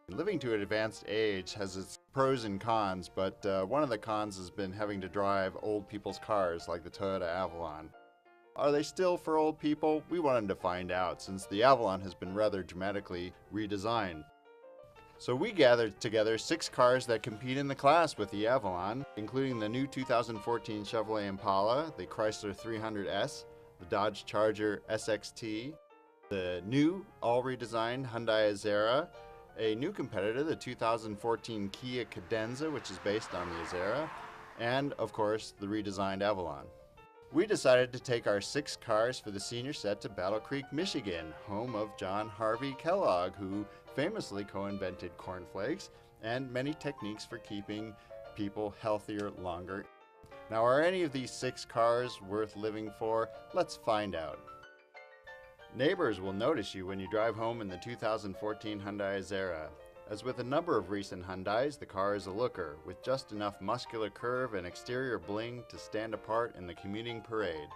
Living to an advanced age has its pros and cons, but one of the cons has been having to drive old people's cars like the Toyota Avalon. Are they still for old people? We wanted to find out, since the Avalon has been rather dramatically redesigned. So we gathered together 6 cars that compete in the class with the Avalon, including the new 2014 Chevrolet Impala, the Chrysler 300S, the Dodge Charger SXT, the new, all-redesigned Hyundai Azera, a new competitor, the 2014 Kia Cadenza, which is based on the Azera, and, of course, the redesigned Avalon. We decided to take our 6 cars for the senior set to Battle Creek, Michigan, home of John Harvey Kellogg, who famously co-invented cornflakes and many techniques for keeping people healthier longer. Now, are any of these 6 cars worth living for? Let's find out. Neighbors will notice you when you drive home in the 2014 Hyundai Azera. As with a number of recent Hyundais, the car is a looker, with just enough muscular curve and exterior bling to stand apart in the commuting parade.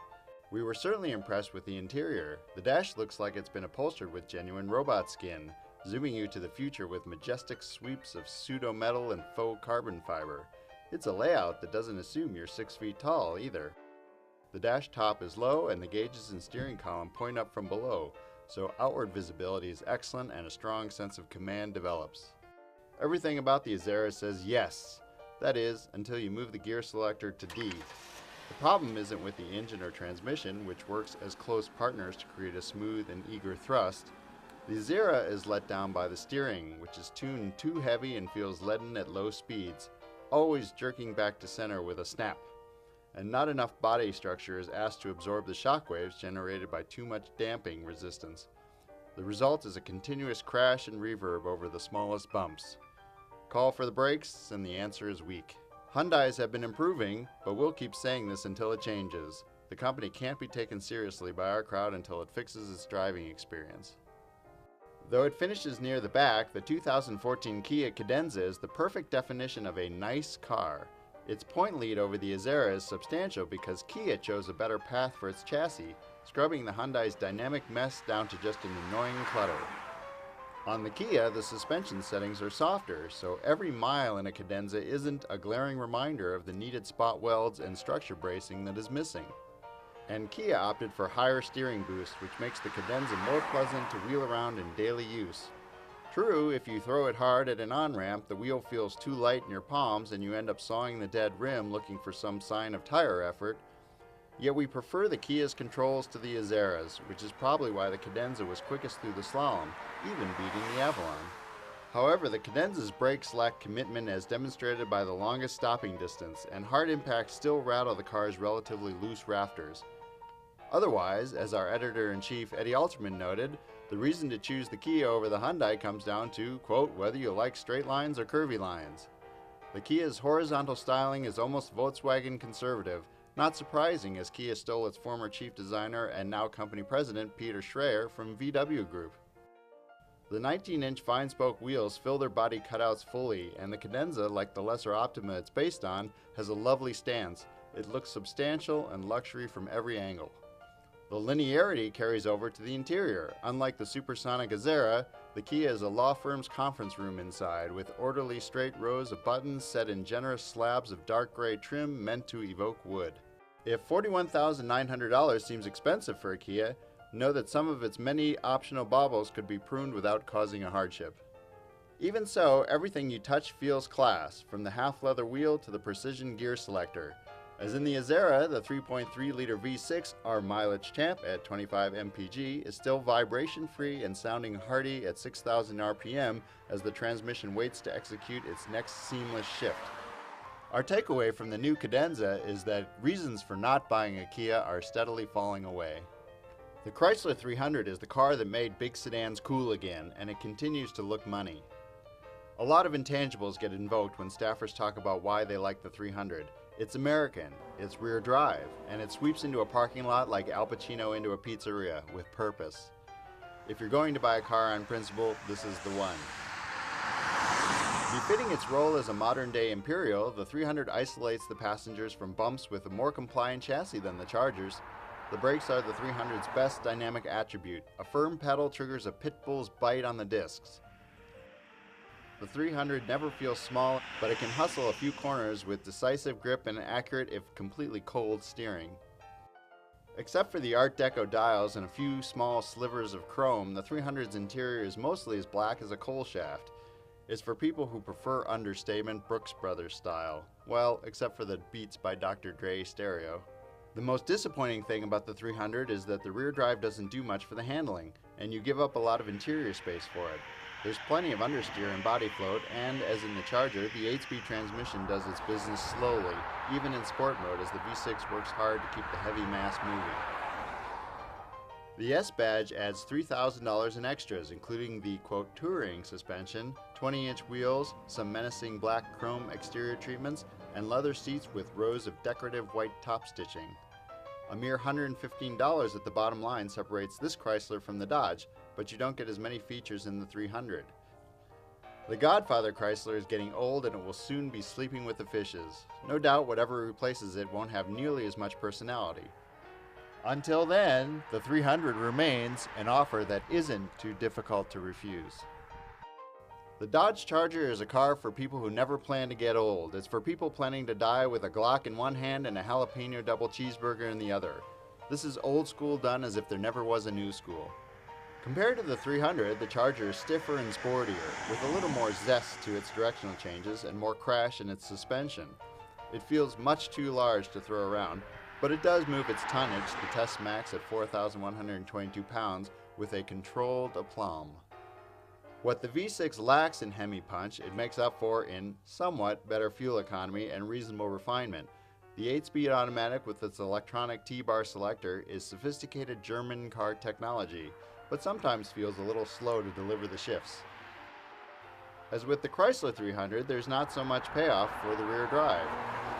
We were certainly impressed with the interior. The dash looks like it's been upholstered with genuine robot skin, zooming you to the future with majestic sweeps of pseudo-metal and faux carbon fiber. It's a layout that doesn't assume you're 6 feet tall either. The dash top is low and the gauges and steering column point up from below, so outward visibility is excellent and a strong sense of command develops. Everything about the Azera says yes. That is, until you move the gear selector to D. The problem isn't with the engine or transmission, which works as close partners to create a smooth and eager thrust. The Azera is let down by the steering, which is tuned too heavy and feels leaden at low speeds, always jerking back to center with a snap. And not enough body structure is asked to absorb the shockwaves generated by too much damping resistance. The result is a continuous crash and reverb over the smallest bumps. Call for the brakes, and the answer is weak. Hyundais have been improving, but we'll keep saying this until it changes. The company can't be taken seriously by our crowd until it fixes its driving experience. Though it finishes near the back, the 2014 Kia Cadenza is the perfect definition of a nice car. Its point lead over the Azera is substantial because Kia chose a better path for its chassis, scrubbing the Hyundai's dynamic mess down to just an annoying clutter. On the Kia, the suspension settings are softer, so every mile in a Cadenza isn't a glaring reminder of the needed spot welds and structure bracing that is missing. And Kia opted for higher steering boost, which makes the Cadenza more pleasant to wheel around in daily use. True, if you throw it hard at an on-ramp, the wheel feels too light in your palms and you end up sawing the dead rim looking for some sign of tire effort. Yet we prefer the Kia's controls to the Azera's, which is probably why the Cadenza was quickest through the slalom, even beating the Avalon. However, the Cadenza's brakes lack commitment as demonstrated by the longest stopping distance, and hard impacts still rattle the car's relatively loose rafters. Otherwise, as our editor-in-chief Eddie Alterman noted, the reason to choose the Kia over the Hyundai comes down to, quote, whether you like straight lines or curvy lines. The Kia's horizontal styling is almost Volkswagen conservative, not surprising as Kia stole its former chief designer and now company president Peter Schreier from VW Group. The 19-inch fine-spoke wheels fill their body cutouts fully, and the Cadenza, like the lesser Optima it's based on, has a lovely stance. It looks substantial and luxury from every angle. The linearity carries over to the interior. Unlike the supersonic Azera, the Kia is a law firm's conference room inside, with orderly straight rows of buttons set in generous slabs of dark gray trim meant to evoke wood. If $41,900 seems expensive for a Kia, know that some of its many optional baubles could be pruned without causing a hardship. Even so, everything you touch feels class, from the half-leather wheel to the precision gear selector. As in the Azera, the 3.3-liter V6, our mileage champ at 25 mpg, is still vibration-free and sounding hearty at 6,000 RPM as the transmission waits to execute its next seamless shift. Our takeaway from the new Cadenza is that reasons for not buying a Kia are steadily falling away. The Chrysler 300 is the car that made big sedans cool again, and it continues to look money. A lot of intangibles get invoked when staffers talk about why they like the 300. It's American, it's rear drive, and it sweeps into a parking lot like Al Pacino into a pizzeria, with purpose. If you're going to buy a car on principle, this is the one. Befitting its role as a modern-day Imperial, the 300 isolates the passengers from bumps with a more compliant chassis than the Chargers. The brakes are the 300's best dynamic attribute. A firm pedal triggers a pit bull's bite on the discs. The 300 never feels small, but it can hustle a few corners with decisive grip and accurate, if completely cold, steering. Except for the Art Deco dials and a few small slivers of chrome, the 300's interior is mostly as black as a coal shaft. It's for people who prefer understatement Brooks Brothers style. Well, except for the Beats by Dr. Dre stereo. The most disappointing thing about the 300 is that the rear drive doesn't do much for the handling, and you give up a lot of interior space for it. There's plenty of understeer and body float, and as in the Charger, the 8-speed transmission does its business slowly, even in sport mode, as the V6 works hard to keep the heavy mass moving. The S badge adds $3,000 in extras, including the, quote, touring suspension, 20-inch wheels, some menacing black chrome exterior treatments, and leather seats with rows of decorative white top stitching. A mere $115 at the bottom line separates this Chrysler from the Dodge, but you don't get as many features in the 300. The Godfather Chrysler is getting old and it will soon be sleeping with the fishes. No doubt whatever replaces it won't have nearly as much personality. Until then, the 300 remains an offer that isn't too difficult to refuse. The Dodge Charger is a car for people who never plan to get old. It's for people planning to die with a Glock in one hand and a jalapeno double cheeseburger in the other. This is old school done as if there never was a new school. Compared to the 300, the Charger is stiffer and sportier, with a little more zest to its directional changes and more crash in its suspension. It feels much too large to throw around, but it does move its tonnage, the test max at 4,122 pounds, with a controlled aplomb. What the V6 lacks in Hemi punch, it makes up for in somewhat better fuel economy and reasonable refinement. The 8-speed automatic with its electronic T-bar selector is sophisticated German car technology, but sometimes feels a little slow to deliver the shifts. As with the Chrysler 300, there's not so much payoff for the rear drive.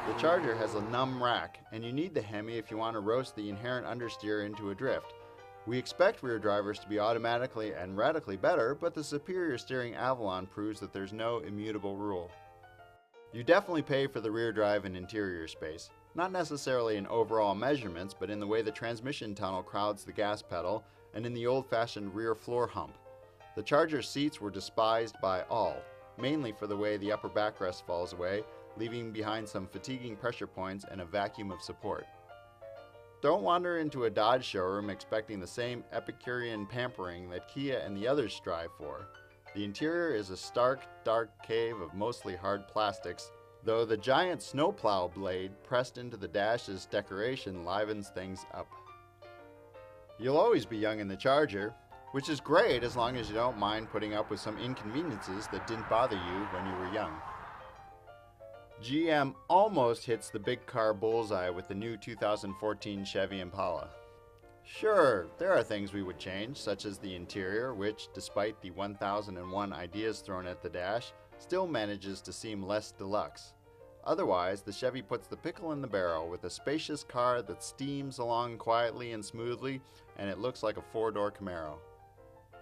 The Charger has a numb rack, and you need the Hemi if you want to roast the inherent understeer into a drift. We expect rear drivers to be automatically and radically better, but the superior steering Avalon proves that there's no immutable rule. You definitely pay for the rear drive and interior space, not necessarily in overall measurements, but in the way the transmission tunnel crowds the gas pedal and in the old-fashioned rear floor hump. The Charger seats were despised by all, mainly for the way the upper backrest falls away, leaving behind some fatiguing pressure points and a vacuum of support. Don't wander into a Dodge showroom expecting the same Epicurean pampering that Kia and the others strive for. The interior is a stark, dark cave of mostly hard plastics, though the giant snowplow blade pressed into the dash as decoration livens things up. You'll always be young in the Charger, which is great as long as you don't mind putting up with some inconveniences that didn't bother you when you were young. GM almost hits the big car bullseye with the new 2014 Chevy Impala. Sure, there are things we would change, such as the interior, which, despite the 1001 ideas thrown at the dash, still manages to seem less deluxe. Otherwise, the Chevy puts the pickle in the barrel with a spacious car that steams along quietly and smoothly, and it looks like a four-door Camaro.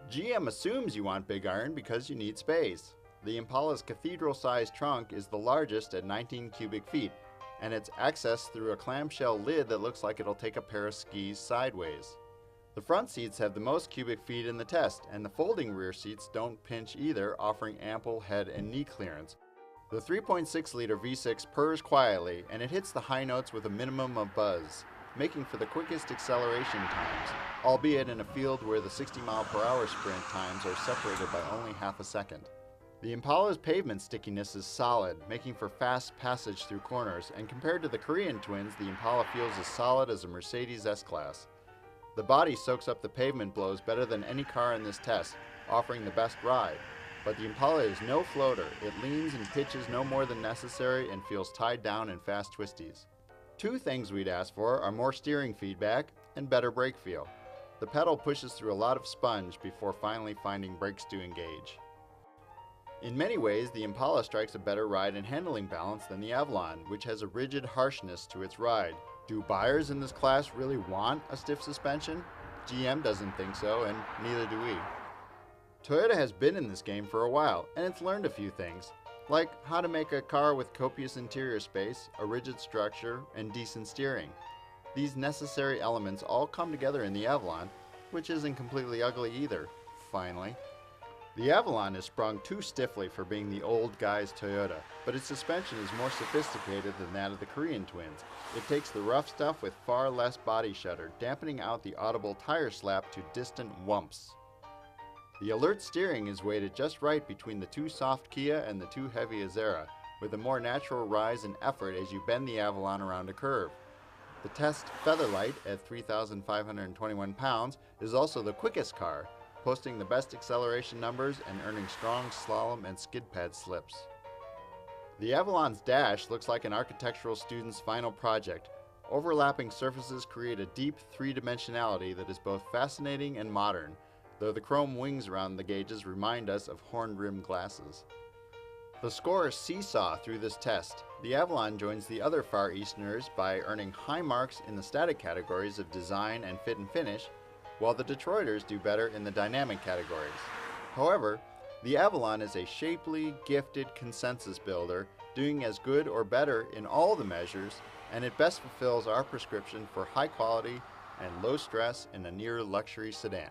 GM assumes you want big iron because you need space. The Impala's cathedral-sized trunk is the largest at 19 cubic feet, and it's accessed through a clamshell lid that looks like it'll take a pair of skis sideways. The front seats have the most cubic feet in the test, and the folding rear seats don't pinch either, offering ample head and knee clearance. The 3.6-liter V6 purrs quietly, and it hits the high notes with a minimum of buzz, making for the quickest acceleration times, albeit in a field where the 60-mile-per-hour sprint times are separated by only half a second. The Impala's pavement stickiness is solid, making for fast passage through corners, and compared to the Korean twins, the Impala feels as solid as a Mercedes S-Class. The body soaks up the pavement blows better than any car in this test, offering the best ride. But the Impala is no floater. It leans and pitches no more than necessary and feels tied down in fast twisties. Two things we'd ask for are more steering feedback and better brake feel. The pedal pushes through a lot of sponge before finally finding brakes to engage. In many ways, the Impala strikes a better ride and handling balance than the Avalon, which has a rigid harshness to its ride. Do buyers in this class really want a stiff suspension? GM doesn't think so, and neither do we. Toyota has been in this game for a while, and it's learned a few things, like how to make a car with copious interior space, a rigid structure, and decent steering. These necessary elements all come together in the Avalon, which isn't completely ugly either, finally. The Avalon is sprung too stiffly for being the old guy's Toyota, but its suspension is more sophisticated than that of the Korean twins. It takes the rough stuff with far less body shudder, dampening out the audible tire slap to distant whumps. The alert steering is weighted just right between the too soft Kia and the too heavy Azera, with a more natural rise in effort as you bend the Avalon around a curve. The test Featherlight at 3,521 pounds is also the quickest car, posting the best acceleration numbers and earning strong slalom and skid pad slips. The Avalon's dash looks like an architectural student's final project. Overlapping surfaces create a deep three-dimensionality that is both fascinating and modern, though the chrome wings around the gauges remind us of horn-rimmed glasses. The scores seesaw through this test. The Avalon joins the other Far Easterners by earning high marks in the static categories of design and fit and finish, while the Detroiters do better in the dynamic categories. However, the Avalon is a shapely, gifted consensus builder, doing as good or better in all the measures, and it best fulfills our prescription for high quality and low stress in a near luxury sedan.